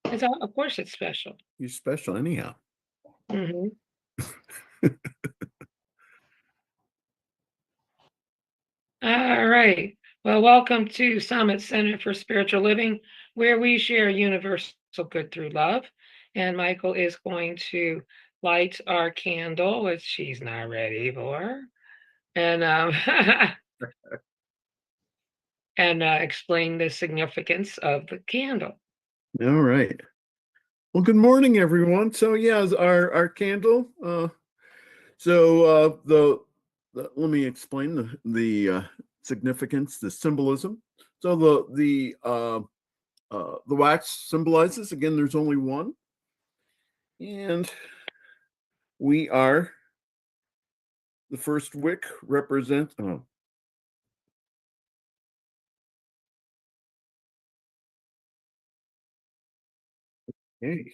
Of course it's special. You're special anyhow. Mhm. All right. Well, welcome to Summit Center for Spiritual Living, where we share universal good through love. And Michael is going to light our candle, which she's not ready for, and and explain the significance of the candle. All right. Well, good morning, everyone. So, yeah, our candle. The let me explain the significance, the symbolism. So the wax symbolizes, again, there's only one, and we are the first wick represents. Oh, hey.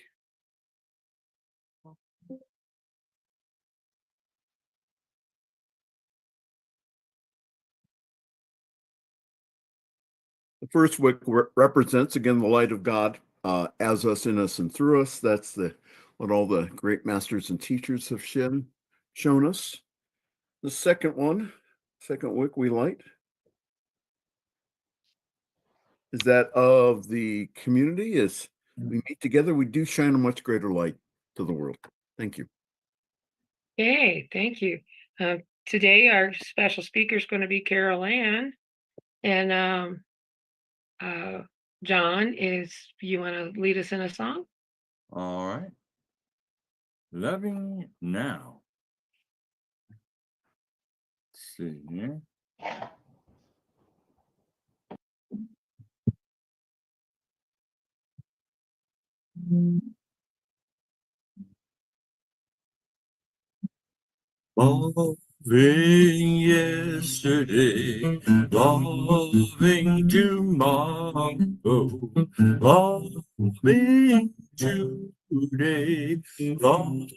The first wick represents, again, the light of God, as us, in us, and through us. That's what all the great masters and teachers have shown us. The second wick we light, is that of the community. As we meet together, we do shine a much greater light to the world. Thank you. Hey, thank you. Today, our special speaker is going to be Carol Ann, and John, you want to lead us in a song? All right. Loving Now. Let's see here. Loving yesterday, loving tomorrow, loving today, loving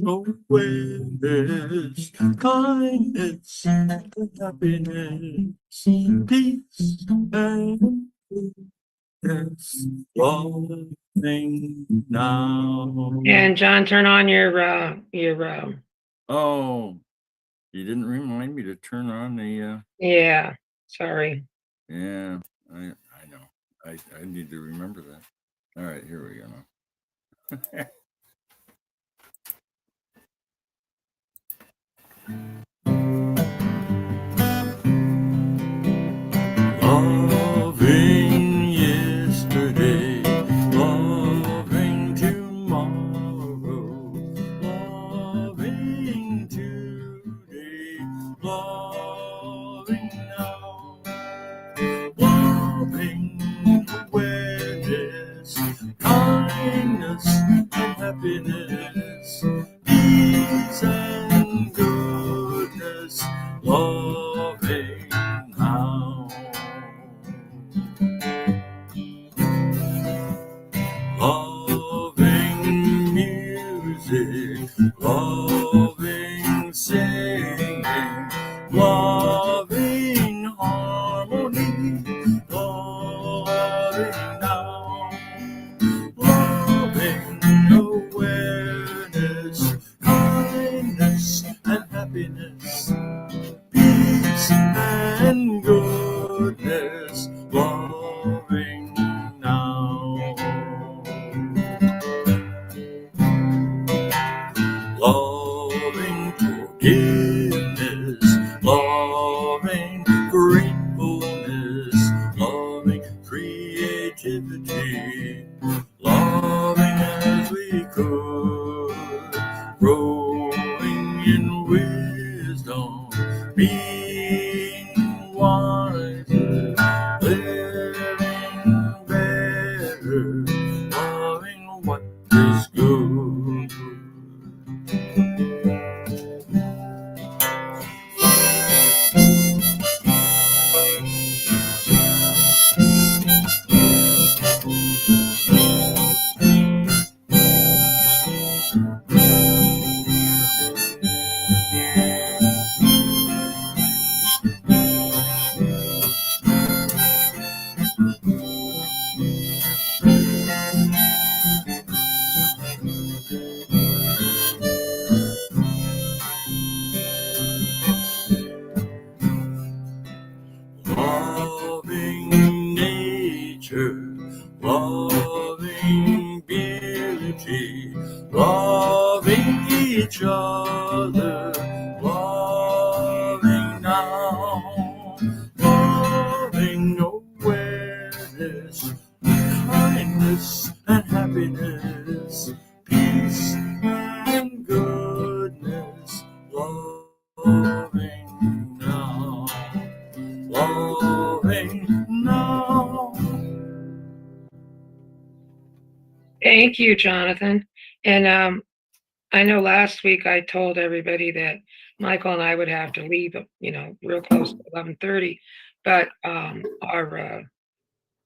awareness, kindness, and happiness, peace and goodness, loving now. And John, turn on your Oh, you didn't remind me to turn on the yeah, sorry. yeah, I know. I need to remember that. All right, here we go now. Loving yesterday, loving tomorrow, loving today, loving now, loving awareness, kindness and happiness, peace and goodness, loving now. Loving music, loving singing, loving harmony, loving now, loving awareness, kindness and happiness, peace and goodness, loving now. Loving forgiveness, loving gratefulness, loving creativity, loving as we could, growing in wisdom, being wiser, living better, loving what is good. loving nature, loving beauty, loving each other, loving now, loving awareness, kindness and happiness, peace and goodness, loving now, loving now. Thank you, Jonathan. And I know last week I told everybody that Michael and I would have to leave, real close to 11:30, but our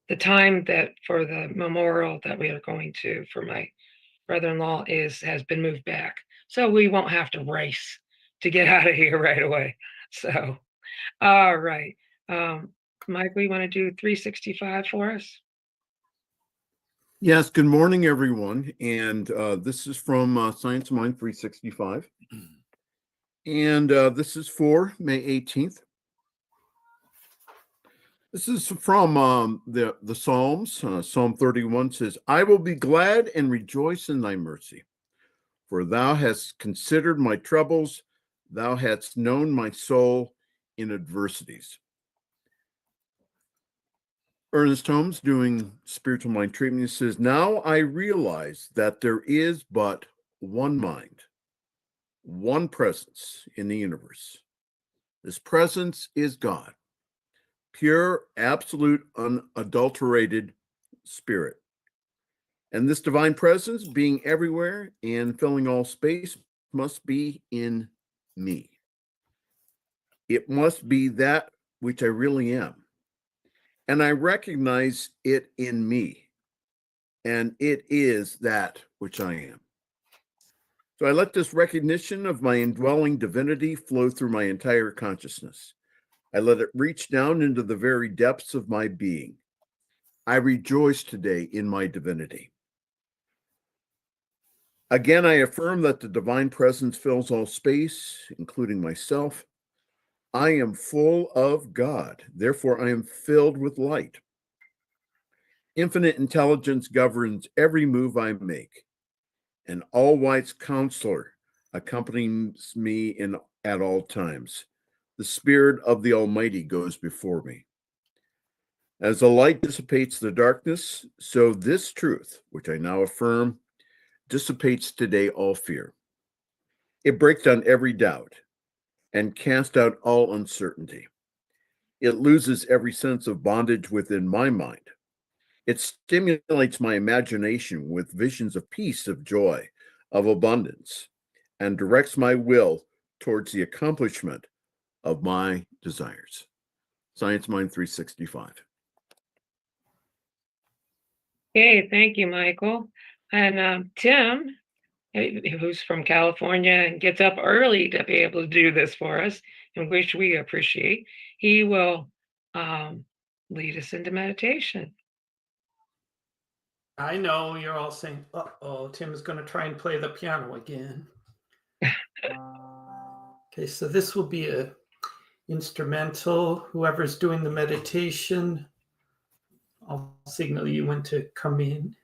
the time that for the memorial that we are going to for my brother-in-law has been moved back, so we won't have to race to get out of here right away. So, all right, Michael, you want to do 365 for us? Yes, good morning, everyone. And this is from Science Mind 365. And this is for May 18th. This is from the Psalms. Psalm 31 says, I will be glad and rejoice in thy mercy, for thou hast considered my troubles. Thou hast known my soul in adversities. Ernest Holmes, doing spiritual mind treatment, says, now I realize that there is but one mind, one presence in the universe. This presence is God, pure, absolute, unadulterated spirit. And this divine presence, being everywhere and filling all space, must be in me. It must be that which I really am. And I recognize it in me. And it is that which I am. So I let this recognition of my indwelling divinity flow through my entire consciousness. I let it reach down into the very depths of my being. I rejoice today in my divinity. Again, I affirm that the divine presence fills all space, including myself. I am full of God, therefore I am filled with light. Infinite intelligence governs every move I make. An all-wise counselor accompanies me at all times. The Spirit of the Almighty goes before me. As the light dissipates the darkness, so this truth, which I now affirm, dissipates today all fear. It breaks down every doubt and casts out all uncertainty. It loses every sense of bondage within my mind. It stimulates my imagination with visions of peace, of joy, of abundance, and directs my will towards the accomplishment of my desires. Science Mind 365. Okay, thank you, Michael. And Tim, who's from California and gets up early to be able to do this for us, and which we appreciate, he will lead us into meditation. I know you're all saying, uh-oh, Tim is going to try and play the piano again. Okay, so this will be a instrumental. Whoever's doing the meditation, I'll signal you when to come in.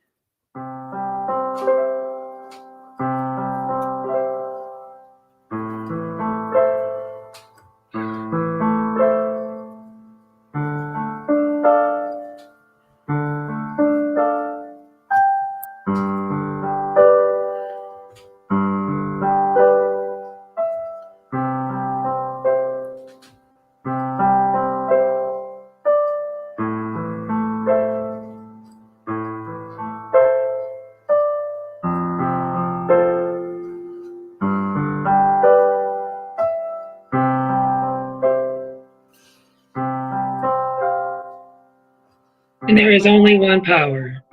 And there is only one power,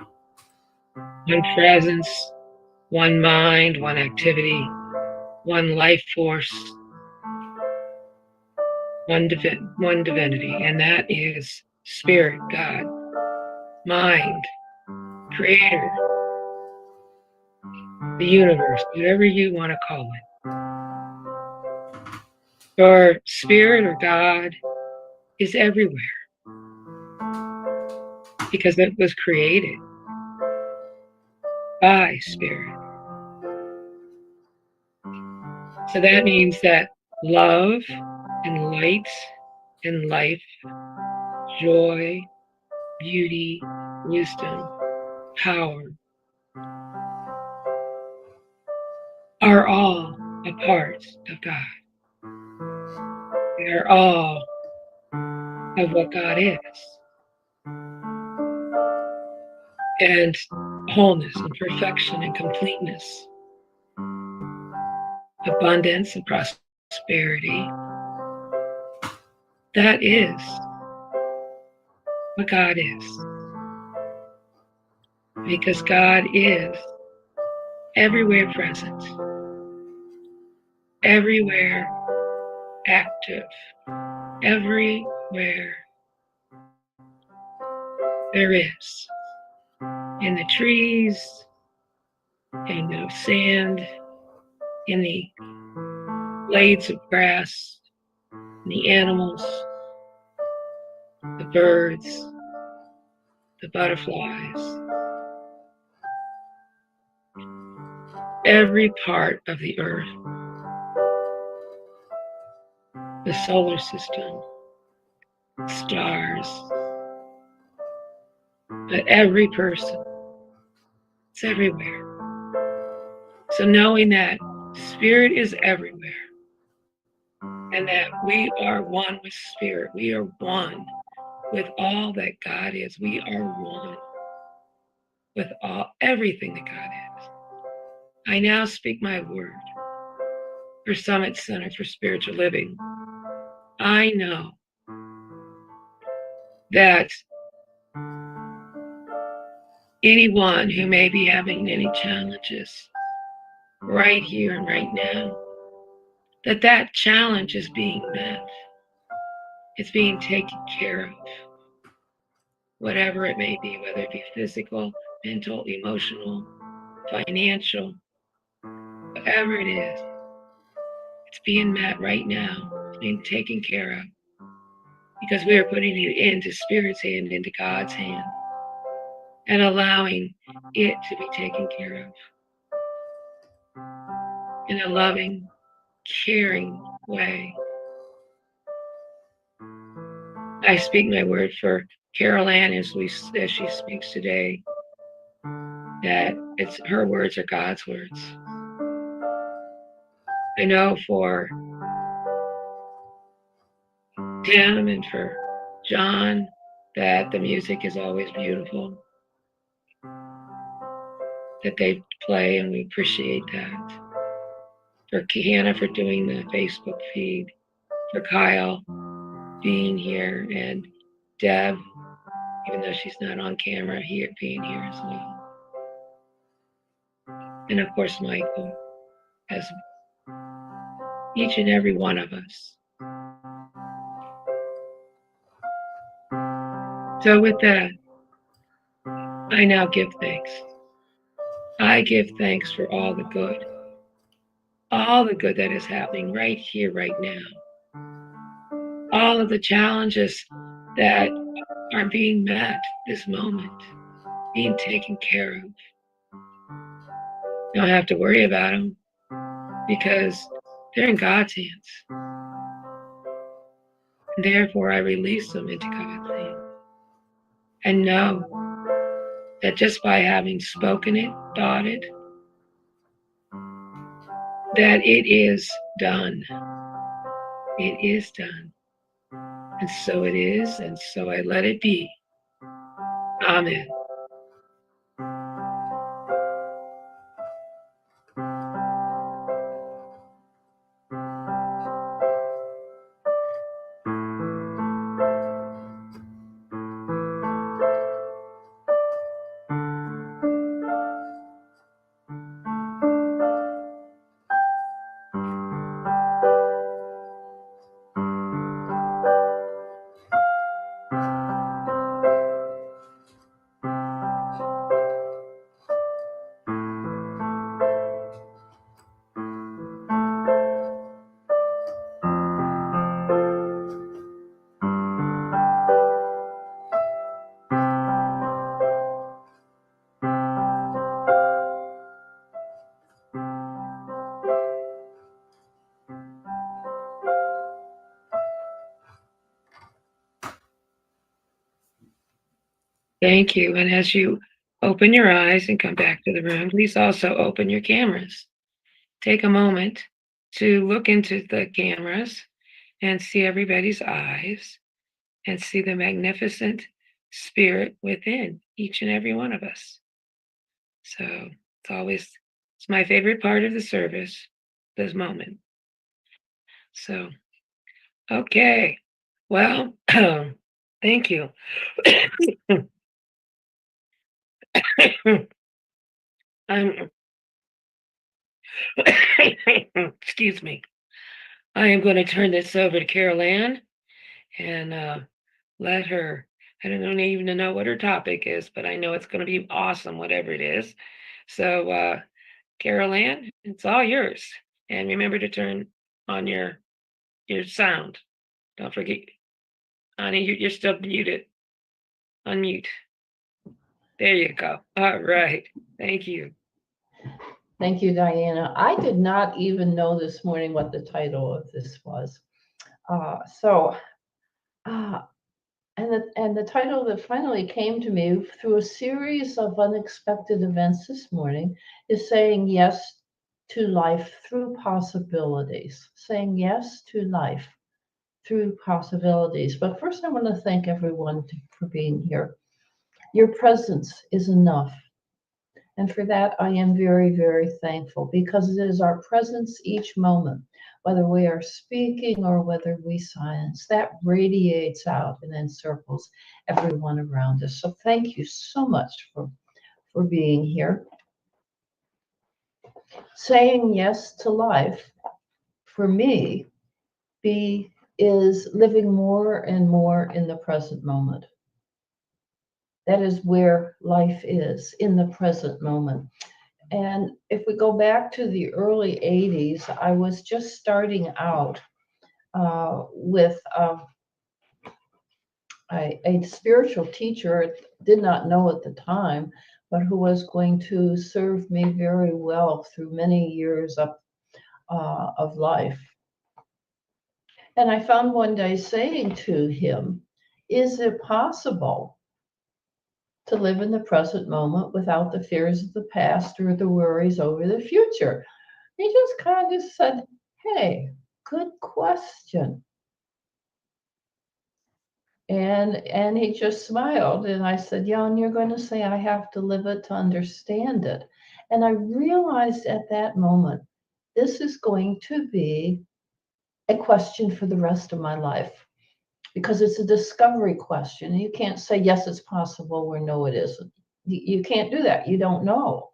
one presence, one mind, one activity, one life force, one divinity, and that is Spirit, God, mind, Creator, the universe, whatever you want to call it. Your Spirit or God is everywhere. because it was created by Spirit. So that means that love and light and life, joy, beauty, wisdom, power are all a part of God. They are all of what God is. And wholeness and perfection and completeness, abundance and prosperity. That is what God is. Because God is everywhere present, everywhere active, everywhere there is. In the trees, in the sand, in the blades of grass, in the animals, the birds, the butterflies, every part of the earth, the solar system, stars, but every person, it's everywhere. So knowing that Spirit is everywhere and that we are one with Spirit, we are one with all that God is, we are one with everything that God is. I now speak my word for Summit Center for Spiritual Living. I know that anyone who may be having any challenges right here and right now, that challenge is being met. It's being taken care of. Whatever it may be, whether it be physical, mental, emotional, financial, whatever it is, it's being met right now. It's being taken care of. Because we are putting it into Spirit's hand, into God's hand, and allowing it to be taken care of in a loving, caring way. I speak my word for Carol Ann as she speaks today, that her words are God's words. I know for Tim and for John that the music is always beautiful, that they play, and we appreciate that. For Hannah for doing the Facebook feed, for Kyle being here, and Deb, even though she's not on camera, being here as well. And of course, Michael, as each and every one of us. So with that, I now give thanks. I give thanks for all the good that is happening right here, right now. All of the challenges that are being met this moment, being taken care of. You don't have to worry about them because they're in God's hands. Therefore, I release them into God's hands. And know that just by having spoken it, thought it, that it is done. It is done. And so it is, and so I let it be. Amen. Thank you. And as you open your eyes and come back to the room, please also open your cameras. Take a moment to look into the cameras and see everybody's eyes and see the magnificent spirit within each and every one of us. So it's my favorite part of the service, this moment. So, okay. Well, thank you. I'm, excuse me. I am going to turn this over to Carol Ann and let her. I don't even know what her topic is, but I know it's going to be awesome, whatever it is. So, Carol Ann, it's all yours. And remember to turn on your sound. Don't forget, Ani, you're still muted. Unmute. There you go. All right. Thank you. Thank you, Diana. I did not even know this morning what the title of this was. And the title that finally came to me through a series of unexpected events this morning is Saying Yes to Life Through Possibilities. Saying yes to life through possibilities. But first, I want to thank everyone for being here. Your presence is enough. And for that, I am very, very thankful, because it is our presence each moment, whether we are speaking or whether we silence, that radiates out and encircles everyone around us. So thank you so much for being here. Saying yes to life, for me, is living more and more in the present moment. That is where life is, in the present moment. And if we go back to the early 80s, I was just starting out with a spiritual teacher, did not know at the time, but who was going to serve me very well through many years of life. And I found one day saying to him, is it possible to live in the present moment without the fears of the past or the worries over the future? He just kind of said, hey, good question. And he just smiled, and I said, Jan, you're going to say I have to live it to understand it. And I realized at that moment, this is going to be a question for the rest of my life, because it's a discovery question. You can't say, yes, it's possible, or no, it isn't. You can't do that. You don't know.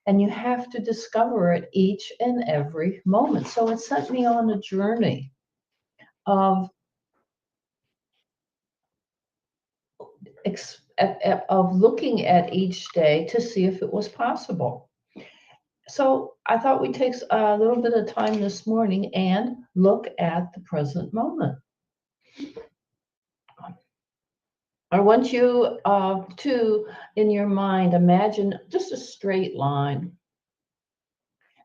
And you have to discover it each and every moment. So it sent me on a journey of looking at each day to see if it was possible. So I thought we'd take a little bit of time this morning and look at the present moment. I want you to, in your mind, imagine just a straight line.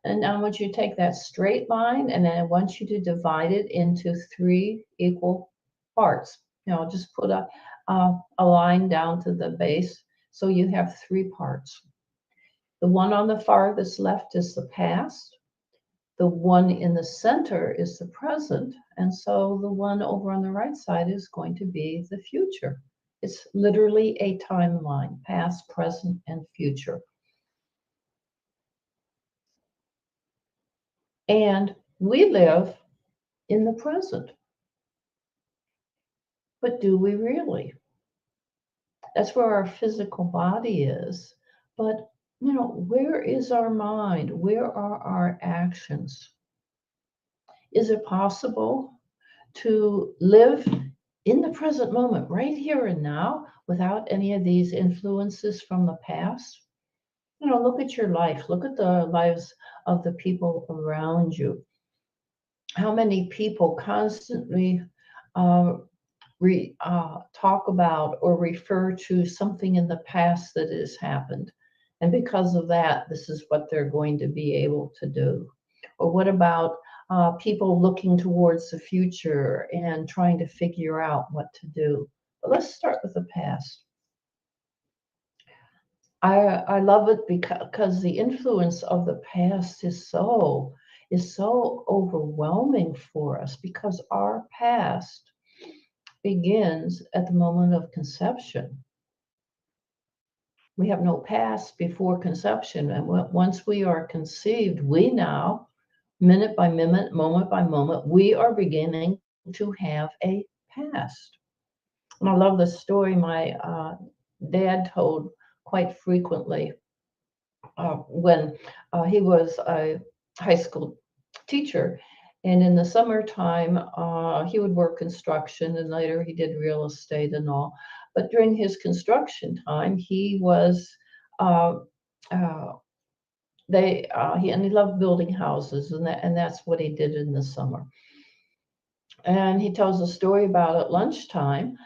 And I want you to take that straight line, and then I want you to divide it into 3 equal parts. Just put a line down to the base, so you have 3 parts. The one on the farthest left is the past. The one in the center is the present. And so the one over on the right side is going to be the future. It's literally a timeline, past, present, and future. And we live in the present. But do we really? That's where our physical body is. But, where is our mind? Where are our actions? Is it possible to live in the present moment, right here and now, without any of these influences from the past? Look at your life. Look at the lives of the people around you. How many people constantly talk about or refer to something in the past that has happened, and because of that, this is what they're going to be able to do? Or what about people looking towards the future and trying to figure out what to do? But let's start with the past. I love it because the influence of the past is so overwhelming for us, because our past begins at the moment of conception. We have no past before conception, and once we are conceived, we now, minute by minute, moment by moment, we are beginning to have a past. And I love the story my dad told quite frequently when he was a high school teacher. And in the summertime, he would work construction, and later he did real estate and all. But during his construction time, he was uh, uh, he loved building houses, and that's what he did in the summer. And he tells a story about at lunchtime.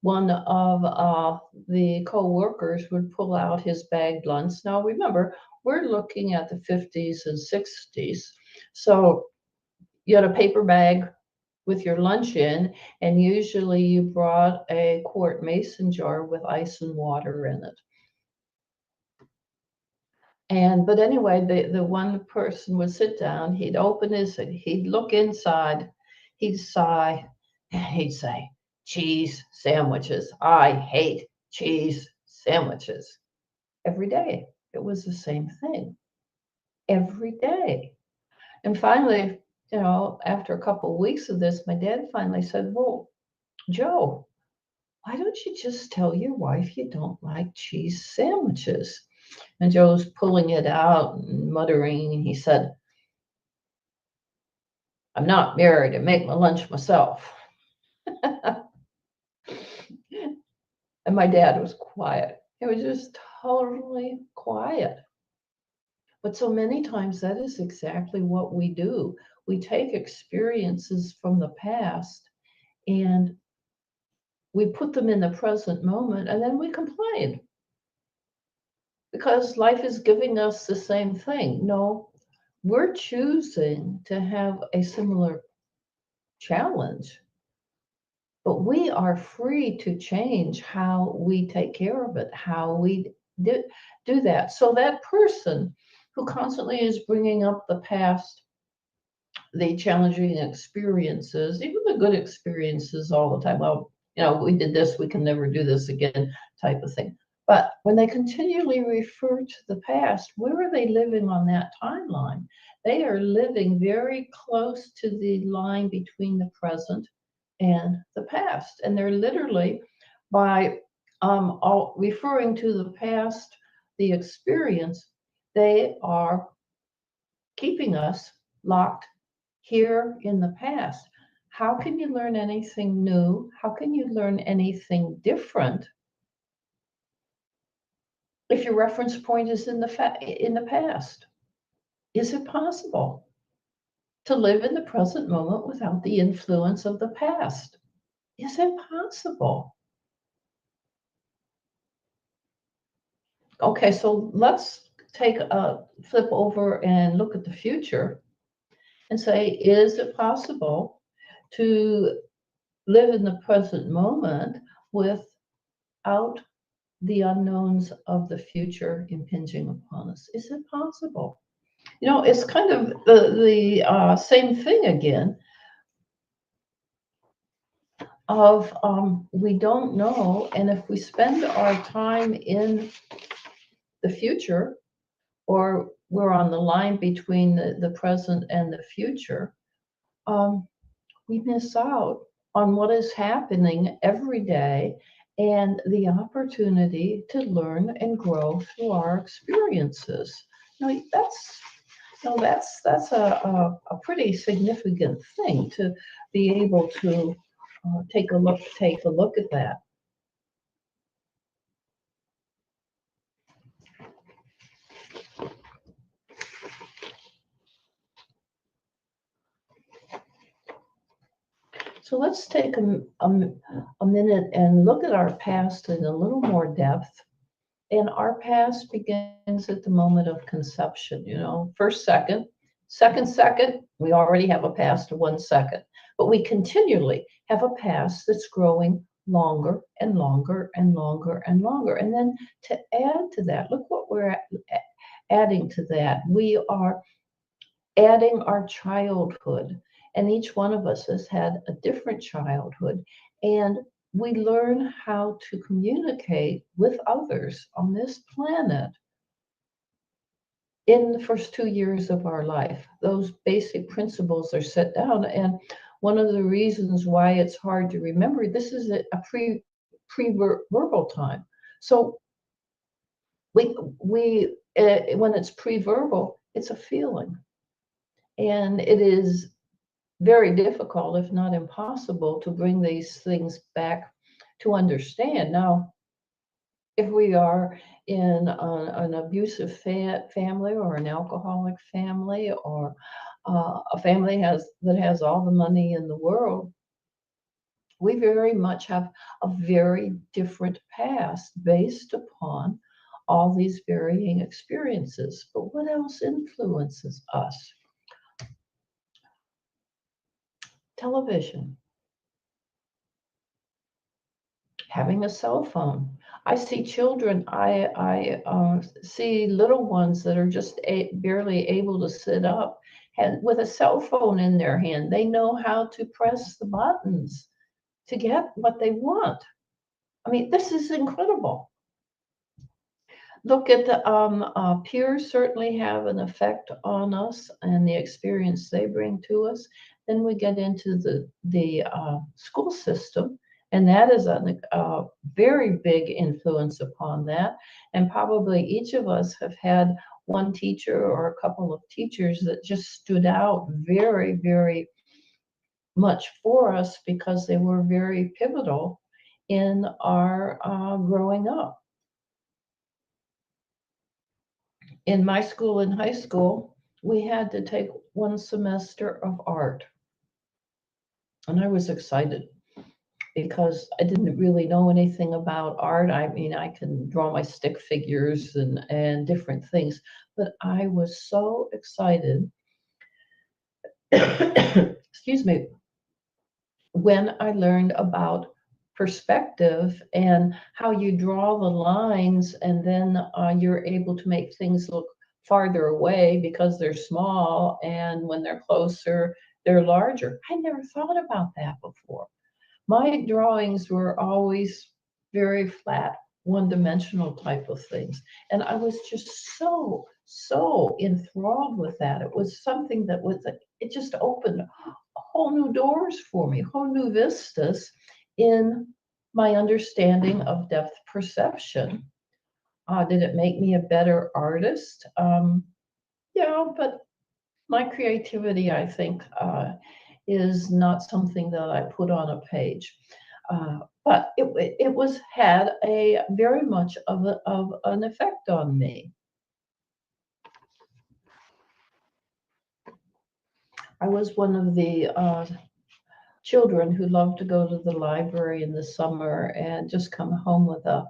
One of the co-workers would pull out his bagged lunch. Now, remember, we're looking at the 50s and 60s. So you had a paper bag with your lunch in, and usually you brought a quart mason jar with ice and water in it. But anyway, the one person would sit down, he'd he'd look inside, he'd sigh, and he'd say, cheese sandwiches. I hate cheese sandwiches. Every day, it was the same thing. Every day. And finally, after a couple of weeks of this, my dad finally said, well, Joe, why don't you just tell your wife you don't like cheese sandwiches? And Joe's pulling it out and muttering, and he said, I'm not married, I make my lunch myself. And my dad was quiet. He was just totally quiet. But so many times that is exactly what we do. We take experiences from the past and we put them in the present moment, and then we complain because life is giving us the same thing. No, we're choosing to have a similar challenge, but we are free to change how we take care of it, how we do that. So that person who constantly is bringing up the past, the challenging experiences, even the good experiences all the time, well, we did this, we can never do this again, type of thing. But when they continually refer to the past, where are they living on that timeline? They are living very close to the line between the present and the past. And they're literally, by referring to the past, the experience, they are keeping us locked here in the past. How can you learn anything new? How can you learn anything different if your reference point is in the past? Is it possible to live in the present moment without the influence of the past? Is it possible? Okay, so let's take a flip over and look at the future and say, is it possible to live in the present moment without the unknowns of the future impinging upon us? Is it possible? It's kind of the same thing again of we don't know, and if we spend our time in the future, or we're on the line between the present and the future, we miss out on what is happening every day and the opportunity to learn and grow through our experiences. That's a pretty significant thing to be able to take a look at that. So let's take a minute and look at our past in a little more depth. And our past begins at the moment of conception, first second, second, we already have a past of 1 second. But we continually have a past that's growing longer and longer and longer and longer. And then to add to that, look what we're adding to that. We are adding our childhood, and each one of us has had a different childhood, and we learn how to communicate with others on this planet in the first 2 years of our life. Those basic principles are set down, and one of the reasons why it's hard to remember, this is a pre-verbal time. So we when it's pre-verbal, it's a feeling, and it is very difficult, if not impossible, to bring these things back to understand. Now, if we are in an abusive family, or an alcoholic family, or a family that has all the money in the world, we very much have a very different past based upon all these varying experiences. But what else influences us? Television. Having a cell phone. I see children, I see little ones that are just barely able to sit up, and with a cell phone in their hand. They know how to press the buttons to get what they want. I mean, this is incredible. Look at the peers certainly have an effect on us and the experience they bring to us. Then we get into the school system, and that is a very big influence upon that. And probably each of us have had one teacher or a couple of teachers that just stood out very, very much for us because they were very pivotal in our growing up. In my school in high school, we had to take one semester of art. And I was excited because I didn't really know anything about art. I mean, I can draw my stick figures and different things, but I was so excited, excuse me, when I learned about perspective and how you draw the lines, and then you're able to make things look farther away because they're small, and when they're closer, they're larger. I never thought about that before. My drawings were always very flat, one-dimensional type of things. And I was just so enthralled with that. It was something that it just opened whole new doors for me, whole new vistas in my understanding of depth perception. Did it make me a better artist? Yeah, but my creativity, I think, is not something that I put on a page. But it had a very much of an effect on me. I was one of the children who loved to go to the library in the summer and just come home with a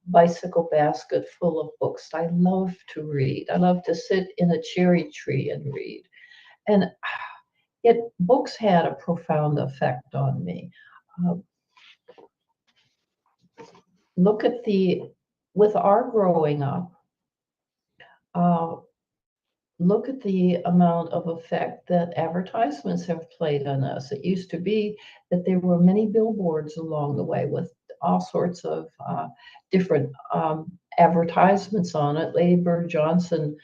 bicycle basket full of books. I love to read. I love to sit in a cherry tree and read. And books had a profound effect on me. Look at with our growing up, look at the amount of effect that advertisements have played on us. It used to be that there were many billboards along the way with all sorts of different advertisements on it. Lady Bird Johnson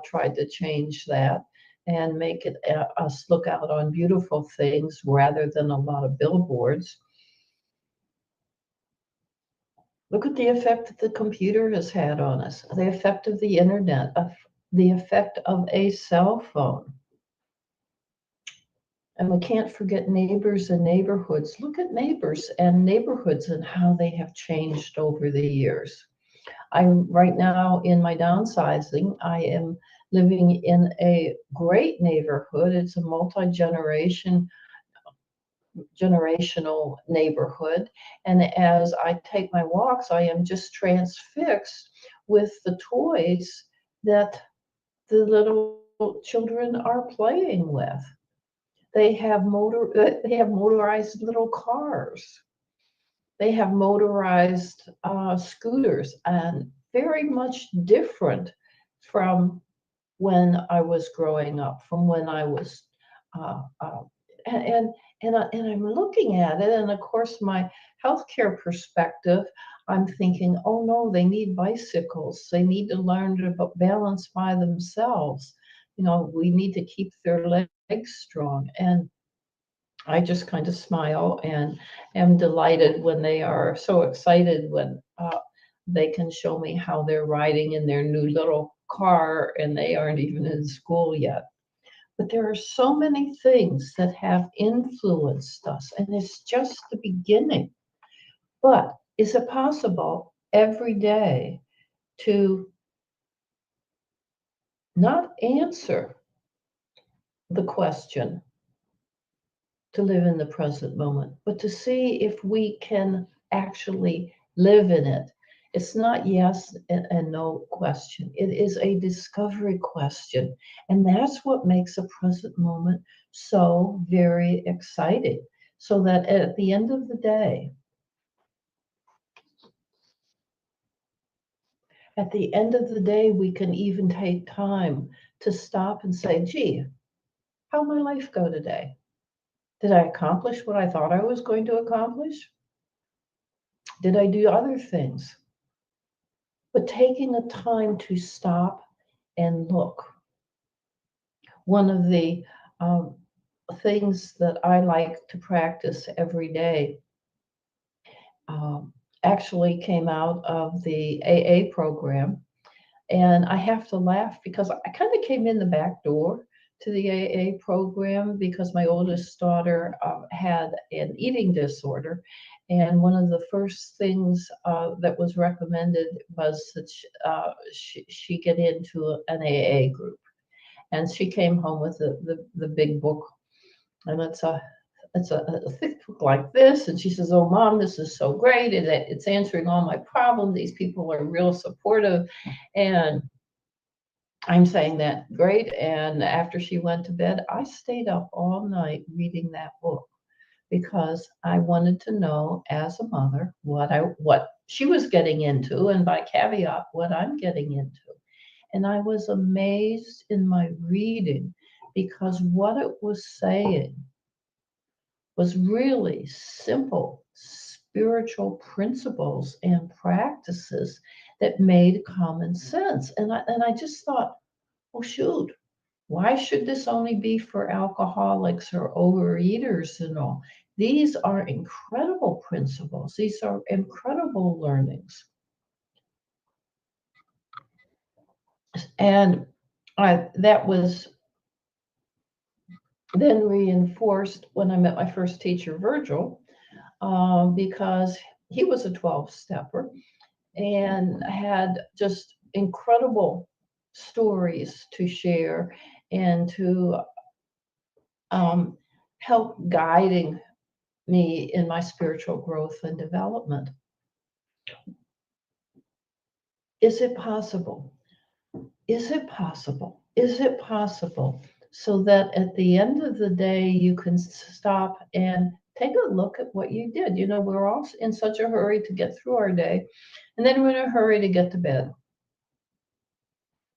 tried to change that and make it us look out on beautiful things rather than a lot of billboards. Look at the effect that the computer has had on us, the effect of the internet, the effect of a cell phone. And we can't forget neighbors and neighborhoods. Look at neighbors and neighborhoods and how they have changed over the years. Right now in my downsizing, I am living in a great neighborhood. It's a generational neighborhood. And as I take my walks, I am just transfixed with the toys that the little children are playing with. They have motorized little cars. They have motorized scooters, and very much different from when I was growing up, from when I was, uh, uh, and and and I'm looking at it, and of course my healthcare perspective, I'm thinking, oh no, they need bicycles. They need to learn to balance by themselves. You know, we need to keep their legs strong. And I just kind of smile and am delighted when they are so excited when they can show me how they're riding in their new little car and they aren't even in school yet. But there are so many things that have influenced us, and it's just the beginning. But is it possible every day to not answer the question, to live in the present moment, but to see if we can actually live in it? It's not yes and no question. It is a discovery question. And that's what makes a present moment so very exciting. So that at the end of the day, we can even take time to stop and say, gee, how'd my life go today? Did I accomplish what I thought I was going to accomplish? Did I do other things? But taking the time to stop and look. One of the things that I like to practice every day actually came out of the AA program. And I have to laugh because I kind of came in the back door to the AA program because my oldest daughter had an eating disorder. And one of the first things that was recommended was that she get into an AA group. And she came home with the big book. And it's a thick book like this. And she says, oh, Mom, this is so great. It's answering all my problems. These people are real supportive. And I'm saying that great. And after she went to bed, I stayed up all night reading that book because I wanted to know as a mother what she was getting into, and by caveat, what I'm getting into. And I was amazed in my reading because what it was saying was really simple spiritual principles and practices that made common sense. And I just thought, oh, shoot, why should this only be for alcoholics or overeaters and all? These are incredible principles. These are incredible learnings. And that was then reinforced when I met my first teacher, Virgil, because he was a 12-stepper and had just incredible stories to share and to help guiding me in my spiritual growth and development. Is it possible? Is it possible? Is it possible? So that at the end of the day, you can stop and take a look at what you did. You know, we're all in such a hurry to get through our day, and then we're in a hurry to get to bed.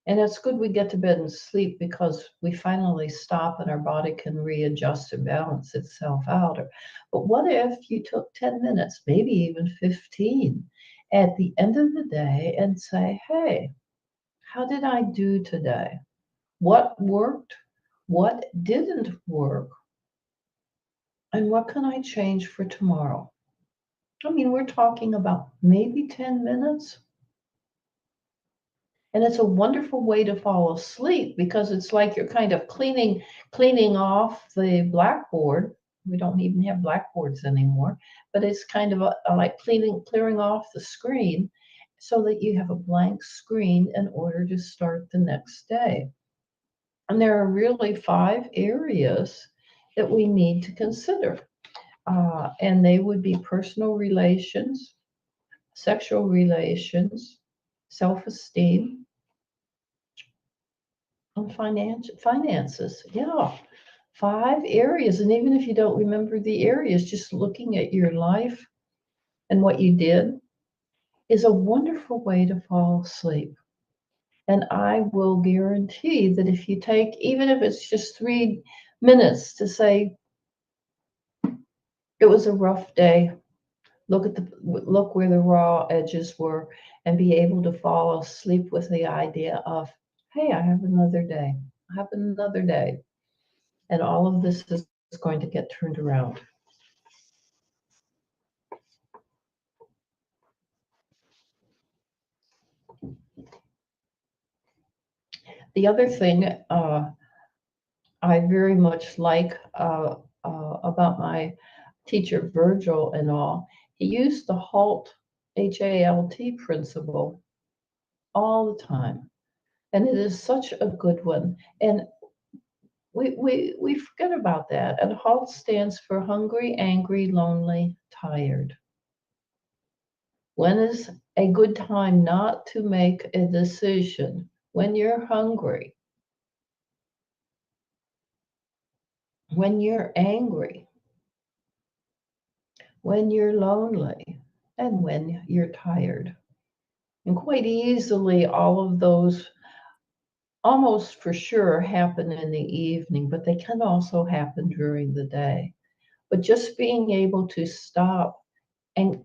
And it's good we get to bed and sleep because we finally stop and our body can readjust and balance itself out. But what if you took 10 minutes, maybe even 15, at the end of the day and say, hey, how did I do today? What worked? What didn't work? And what can I change for tomorrow? I mean, we're talking about maybe 10 minutes. And it's a wonderful way to fall asleep because it's like you're kind of cleaning off the blackboard. We don't even have blackboards anymore, but it's kind of like clearing off the screen so that you have a blank screen in order to start the next day. And there are really 5 areas that we need to consider. And they would be personal relations, sexual relations, self-esteem, and finances. Yeah, 5 areas. And even if you don't remember the areas, just looking at your life and what you did is a wonderful way to fall asleep. And I will guarantee that if you take, even if it's just 3 minutes to say, it was a rough day, look where the raw edges were, and be able to fall asleep with the idea of, hey, I have another day. I have another day. And all of this is going to get turned around. The other thing I very much like about my teacher Virgil and all, he used the HALT, HALT principle all the time. And it is such a good one. And we forget about that. And HALT stands for hungry, angry, lonely, tired. When is a good time not to make a decision? When you're hungry, when you're angry, when you're lonely, and when you're tired. And quite easily, all of those almost for sure happen in the evening, but they can also happen during the day. But just being able to stop, and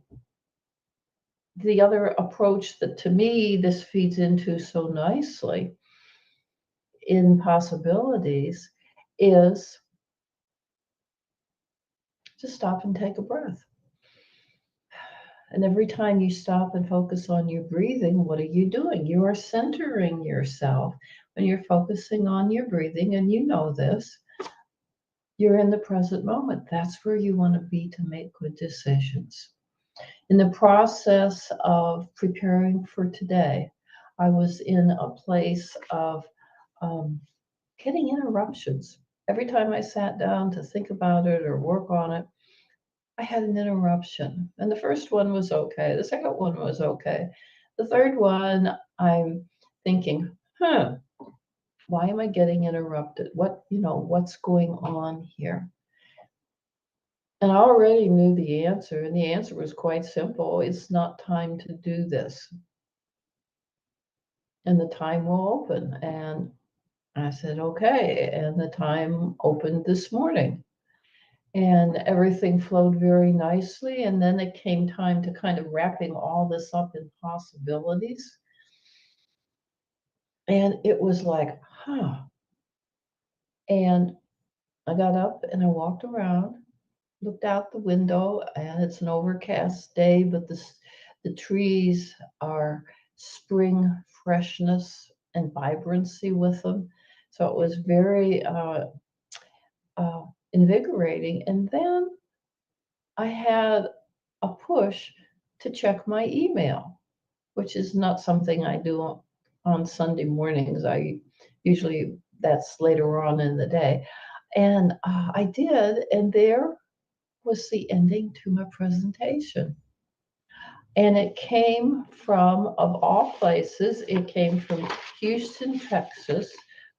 the other approach that to me this feeds into so nicely in possibilities is to stop and take a breath. And every time you stop and focus on your breathing, what are you doing? You are centering yourself. When you're focusing on your breathing, and you know this, you're in the present moment. That's where you want to be to make good decisions. In the process of preparing for today, I was in a place of getting interruptions. Every time I sat down to think about it or work on it, I had an interruption. And the first one was okay. The second one was okay. The third one, I'm thinking, why am I getting interrupted? What's going on here? And I already knew the answer, and the answer was quite simple. It's not time to do this. And the time will open. And I said, okay. And the time opened this morning. And everything flowed very nicely. And then it came time to kind of wrapping all this up in possibilities. And it was like, And I got up and I walked around, looked out the window, and it's an overcast day, but the trees are spring freshness and vibrancy with them. So it was very invigorating. And then I had a push to check my email, which is not something I do on Sunday mornings. I usually, that's later on in the day. And I did, and there was the ending to my presentation. And it came from, of all places, it came from Houston, Texas,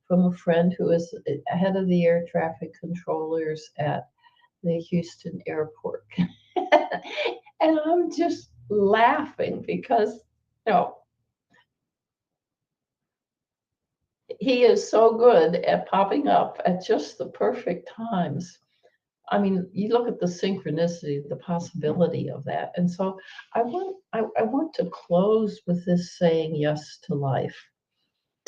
from a friend who is head of the air traffic controllers at the Houston airport. And I'm just laughing because, he is so good at popping up at just the perfect times. I mean, you look at the synchronicity, the possibility of that. And so I want to close with this saying yes to life.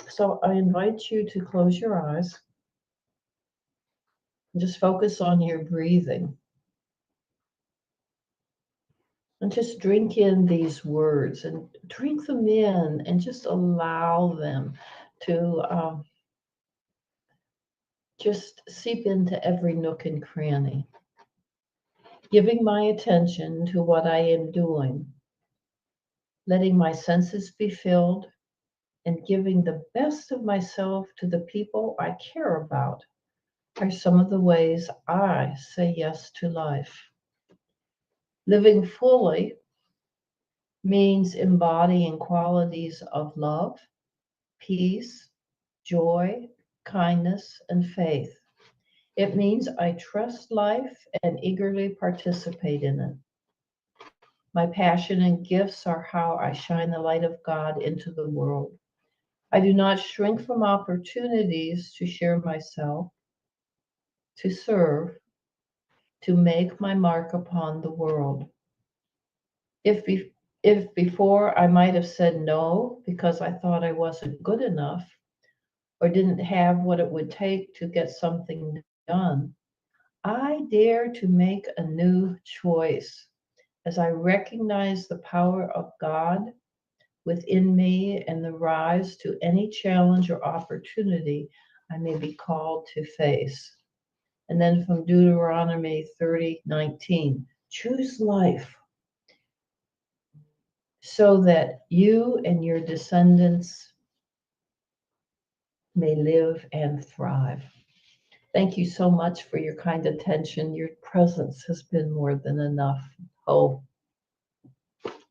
So I invite you to close your eyes and just focus on your breathing. And just drink in these words and drink them in and just allow them to just seep into every nook and cranny. Giving my attention to what I am doing, letting my senses be filled, and giving the best of myself to the people I care about are some of the ways I say yes to life. Living fully means embodying qualities of love, peace, joy, kindness, and faith. It means I trust life and eagerly participate in it. My passion and gifts are how I shine the light of God into the world. I do not shrink from opportunities to share myself, to serve, to make my mark upon the world. If before I might have said no because I thought I wasn't good enough or didn't have what it would take to get something done, I dare to make a new choice as I recognize the power of God within me and the rise to any challenge or opportunity I may be called to face. And then from Deuteronomy 30:19, choose life so that you and your descendants may live and thrive. Thank you so much for your kind attention. Your presence has been more than enough. Oh,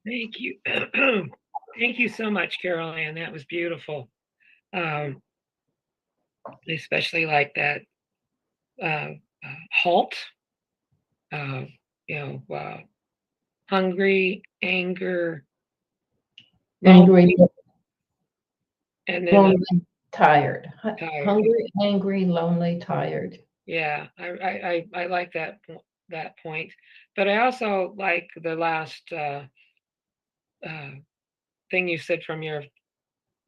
Thank you. Thank you so much, Carol Ann. That was beautiful. Especially like that halt, uh, hungry, anger, angry, lonely, and then lonely, tired. tired. Hungry, angry, lonely, tired. Yeah, I like that point, but I also like the last thing you said from your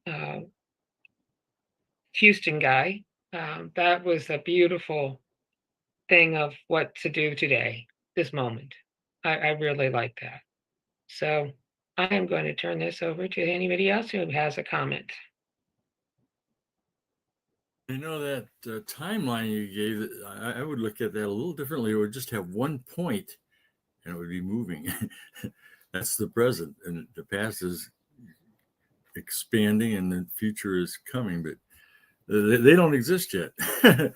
uh, Houston guy. That was a beautiful thing of what to do today, this moment. I really like that. So I am going to turn this over to anybody else who has a comment. You know, that timeline you gave, I would look at that a little differently. It would just have one point and it would be moving. That's the present, and the past is expanding and the future is coming, but they don't exist yet. The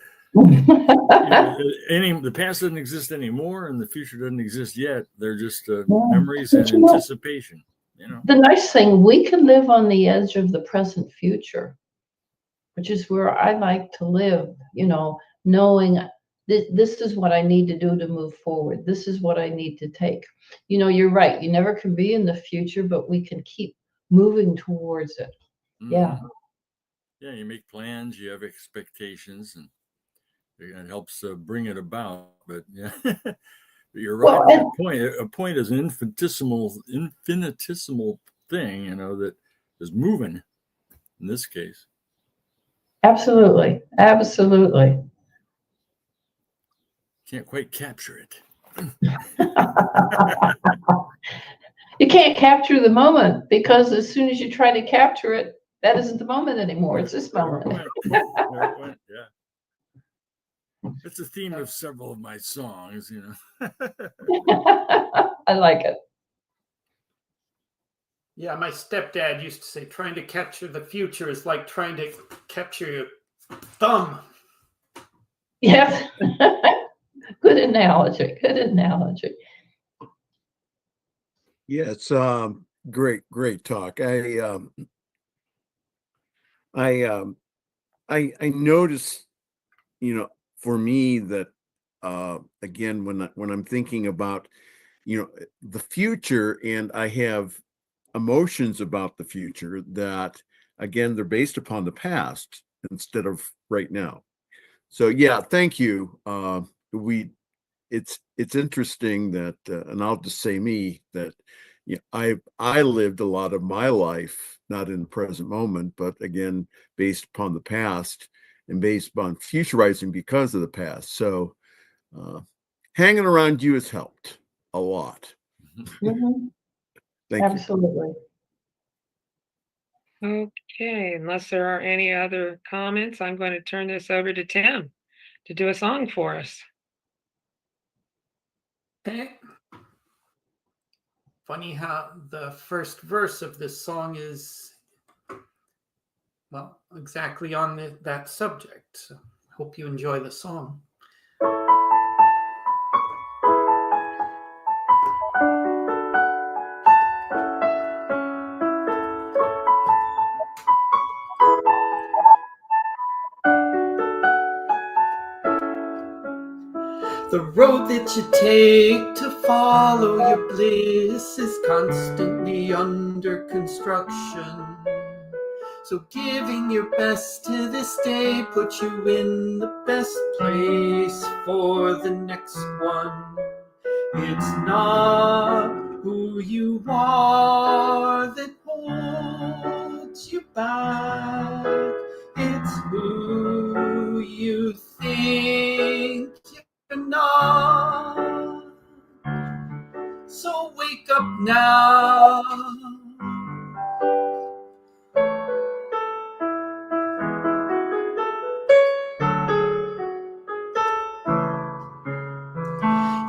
past doesn't exist anymore and the future doesn't exist yet. They're just memories and anticipation. The nice thing, we can live on the edge of the present future, which is where I like to live, knowing this is what I need to do to move forward. This is what I need to take. You're right. You never can be in the future, but we can keep moving towards it. Yeah. Yeah, you make plans, you have expectations, and it helps bring it about. But yeah, you're right. Well, A point is an infinitesimal thing, that is moving. In this case, absolutely. can't quite capture it. You can't capture the moment because as soon as you try to capture it, that isn't the moment anymore. It's this moment. There it went, yeah. It's a theme of several of my songs, I like it. Yeah, my stepdad used to say trying to capture the future is like trying to capture your thumb. Yes. Good analogy. Yeah, it's great talk. I notice, for me that again when I'm thinking about the future, and I have emotions about the future that again they're based upon the past instead of right now. So yeah, thank you. It's interesting that and I'll just say me that I lived a lot of my life not in the present moment, but again based upon the past and based upon futurizing because of the past. So hanging around you has helped a lot. Mm-hmm. Thank Absolutely. Okay, unless there are any other comments, I'm going to turn this over to Tim to do a song for us. Okay. Funny how the first verse of this song is, well, exactly on that subject. So hope you enjoy the song. The road that you take to follow your bliss is constantly under construction. So giving your best to this day puts you in the best place for the next one. It's not who you are that holds you back. It's who you think you're not. So wake up now.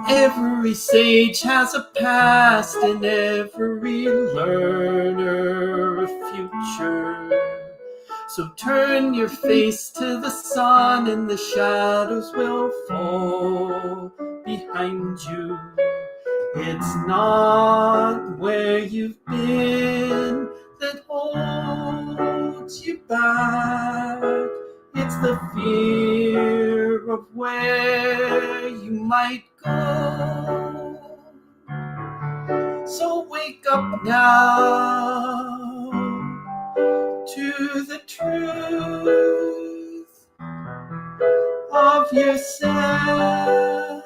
Every sage has a past and every learner a future. So turn your face to the sun and the shadows will fall behind you. It's not where you've been that holds you back. It's the fear of where you might go. So wake up now to the truth of yourself.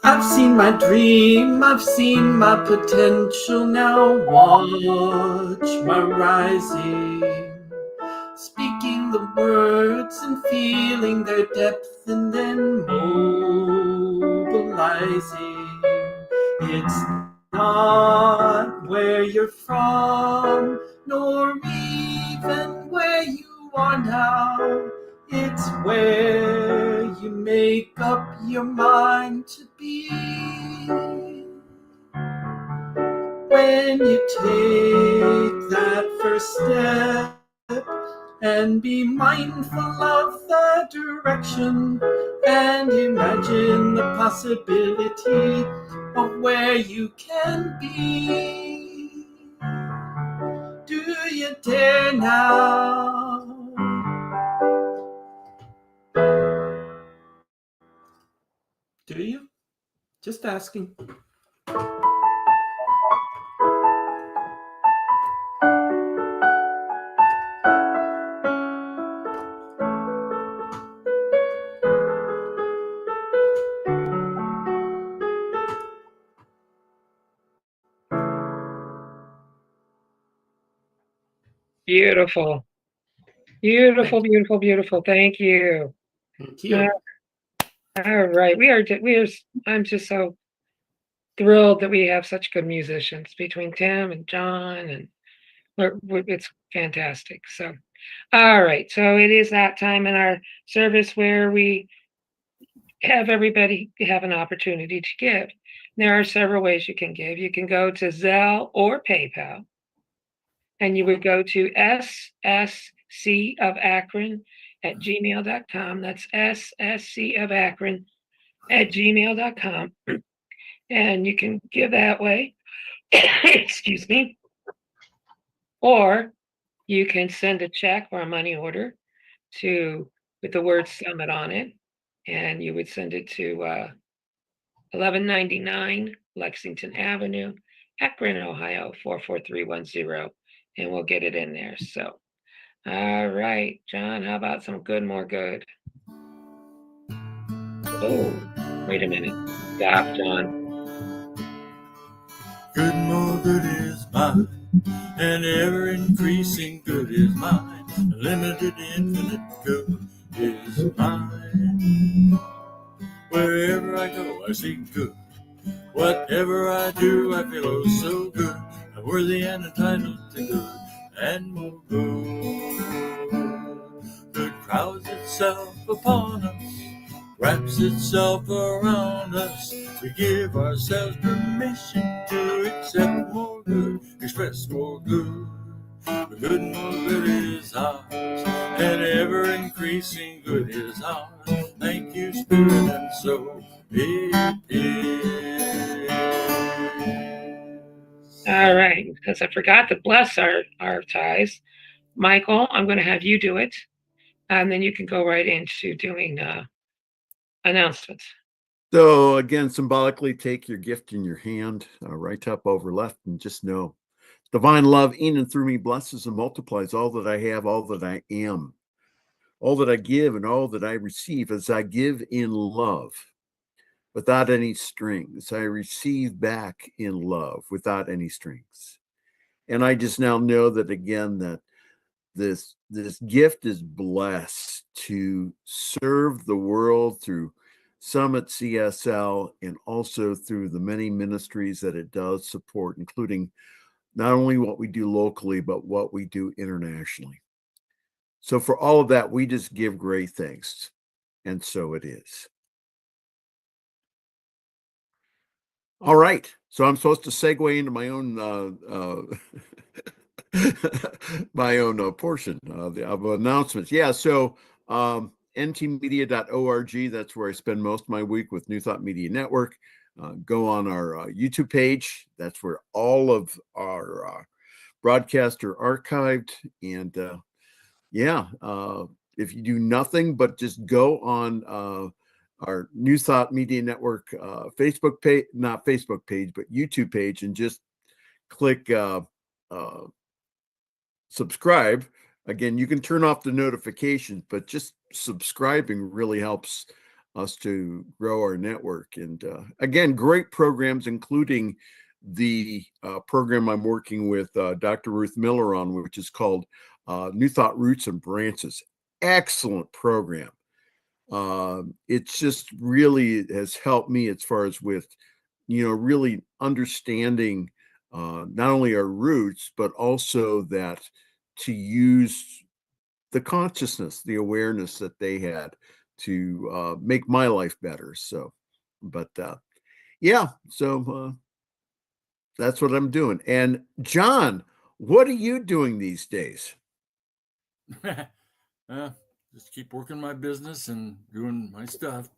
I've seen my dream, I've seen my potential, now watch my rising. Speaking the words and feeling their depth and then mobilizing. It's not where you're from, nor even where you are now. It's where you make up your mind to be. When you take that first step and be mindful of the direction and imagine the possibility of where you can be. Do you dare now? Do you? Just asking. Beautiful. Beautiful, beautiful, beautiful. Thank you. Thank you. All right. I'm just so thrilled that we have such good musicians between Tim and John, and it's fantastic. So, all right. So it is that time in our service where we have everybody have an opportunity to give. There are several ways you can give. You can go to Zelle or PayPal, and you would go to SSC of Akron at gmail.com. That's SSC of Akron at gmail.com. And you can give that way. Excuse me. Or you can send a check or a money order with the word Summit on it. And you would send it to 1199 Lexington Avenue, Akron, Ohio, 44310. And we'll get it in there. So, all right, John, how about some good, more good? Oh, wait a minute. Stop, John. Good, more good is mine, and ever increasing good is mine. Limited, infinite good is mine. Wherever I go, I see good. Whatever I do, I feel oh so good. I'm worthy and entitled to good and more good. Good crowds itself upon us, wraps itself around us. We give ourselves permission to accept more good, express more good The good is ours, and ever increasing good is ours. Thank you, Spirit, and so it is. All right, because I forgot to bless our ties. Michael, I'm going to have you do it, and then you can go right into doing announcements. So again, symbolically, take your gift in your hand, right up over left, and just know divine love in and through me blesses and multiplies all that I have, all that I am, all that I give, and all that I receive as I give in love without any strings. I receive back in love without any strings. And I just now know that again, that this gift is blessed to serve the world through Summit CSL and also through the many ministries that it does support, including not only what we do locally, but what we do internationally. So for all of that, we just give great thanks. And so it is. All right. So I'm supposed to segue into my own my own portion of announcements. Yeah. So ntmedia.org, that's where I spend most of my week with New Thought Media Network. Go on our YouTube page. That's where all of our broadcasts are archived. And if you do nothing but just go on our New Thought Media Network Facebook page, not Facebook page, but YouTube page, and just click subscribe. Again, you can turn off the notifications, but just subscribing really helps us to grow our network. And again, great programs, including the program I'm working with Dr. Ruth Miller on, which is called New Thought Roots and Branches. Excellent program. It's just really has helped me as far as with, really understanding not only our roots, but also that to use the consciousness, the awareness that they had to make my life better. So, but so that's what I'm doing. And John, what are you doing these days? Just keep working my business and doing my stuff.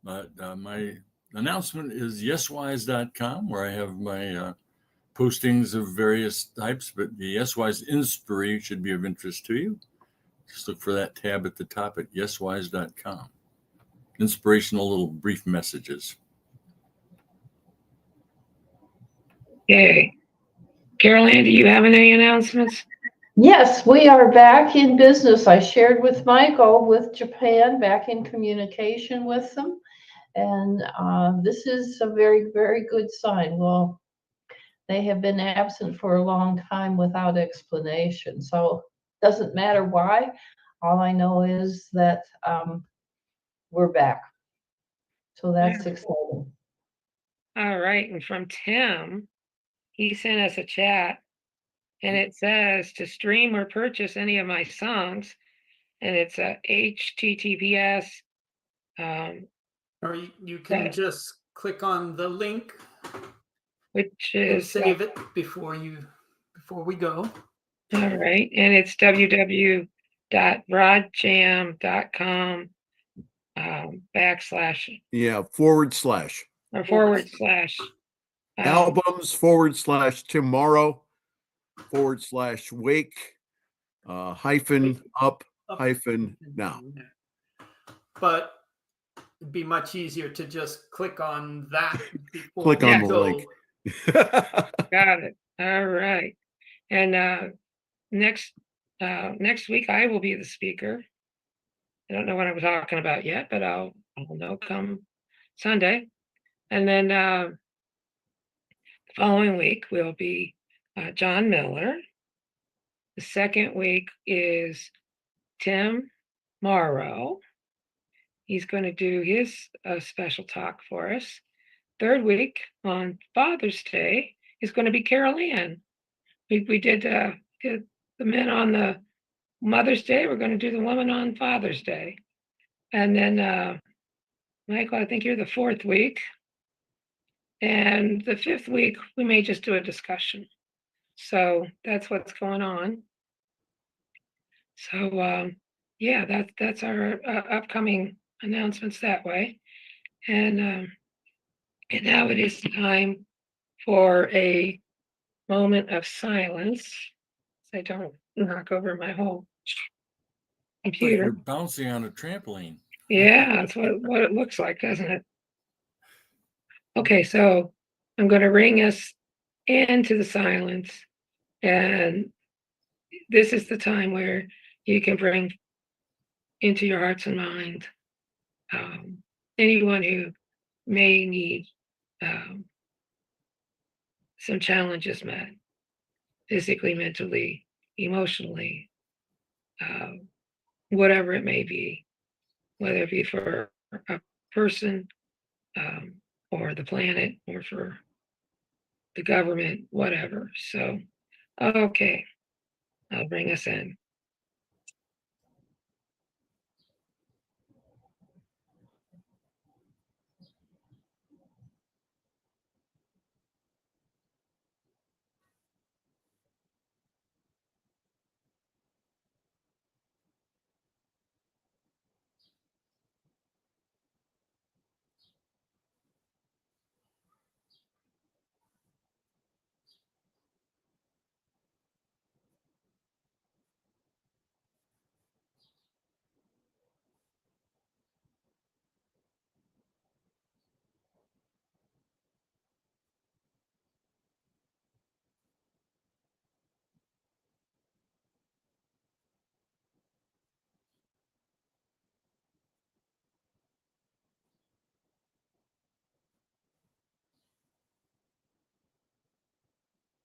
But my announcement is yeswise.com, where I have my postings of various types, but the YesWise Inspiry should be of interest to you. Just look for that tab at the top at yeswise.com. Inspirational little brief messages. Yay. Carol Ann, do you have any announcements? Yes, we are back in business. I shared with Michael with Japan, back in communication with them. And this is a very, very good sign. Well, they have been absent for a long time without explanation. So it doesn't matter why. All I know is that we're back. So that's exciting. All right. And from Tim, he sent us a chat and it says to stream or purchase any of my songs. And it's a HTTPS. Or you can just click on the link Which and is save it before we go. all right. And it's www.broadjam.com // albums /tomorrow /wake -up -now. But it'd be much easier to just click on that before Click on we the go. link. Got it. All right. And next week I will be the speaker. I don't know what I'm talking about yet, but I'll know come Sunday. And then the following week will be John Miller. The second week is Tim Morrow. He's going to do his special talk for us. Third week on Father's Day is going to be Carol Ann. We did the men on the Mother's Day. We're going to do the women on Father's Day. And then, Michael, I think you're the fourth week. And the fifth week, we may just do a discussion. So that's what's going on. So yeah, that's our upcoming announcements that way. And now it is time for a moment of silence. So I don't knock over my whole It's like you're computer. bouncing on a trampoline. Yeah, that's what it looks like, doesn't it? Okay, so I'm going to ring us into the silence, and this is the time where you can bring into your hearts and minds anyone who may need um, some challenges met, physically, mentally, emotionally, whatever it may be, whether it be for a person or the planet or for the government, whatever. So, okay, I'll bring us in.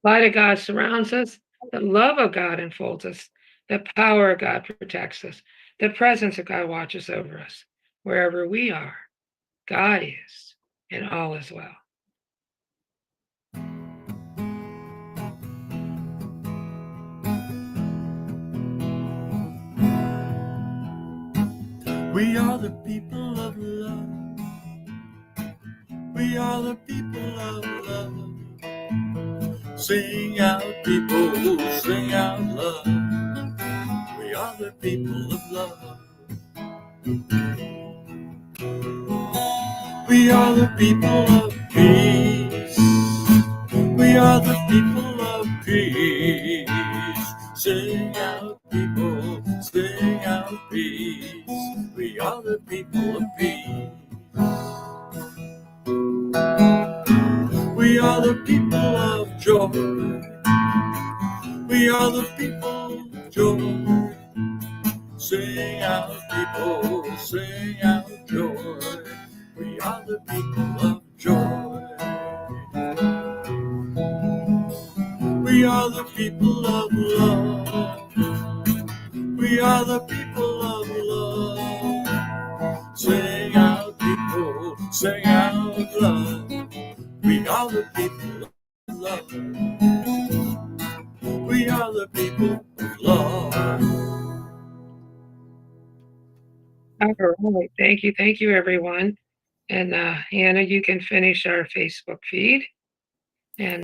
Light of God surrounds us. The love of God enfolds us. The power of God protects us. The presence of God watches over us. Wherever we are, God is, and all is well. We are the people of love. We are the people of love. Sing out, people, sing out love. We are the people of love. We are the people of peace. We are the people of peace. Sing out, people, sing out peace. We are the people of peace. We are the people of joy. We are the people of joy. Sing out, people, sing out joy. We are the people of joy. We are the people of love. We are the people of love. Sing out, people, sing out love. We are the people of love. We are the people of love. All right. Thank you, everyone. And Hannah, you can finish our Facebook feed. And